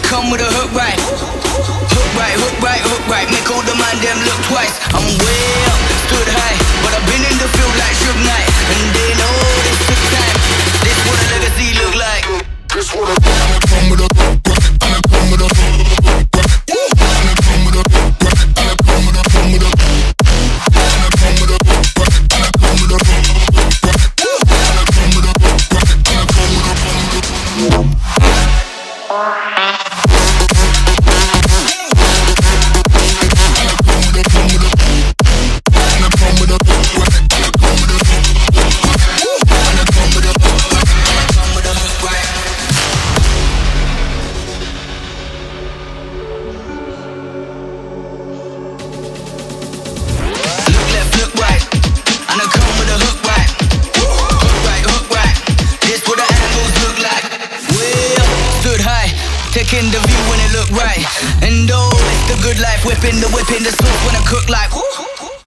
come with a hook right. Hook right, hook right, hook right. Make all the man them look twice. I'm way up, stood high, but I've been in the field like Suge Knight, and they know this took time. This what a legacy look like. This what a come with a hook right, and I come with a hook right, and I come with a hook right, and I come with a come with a, and I come with a hook right, and I come with a hook right, and I come with a hook right, and I come with a come with a. Taking the view when it look right. And oh, it's the good life. Whipping the switch when I cook like woo.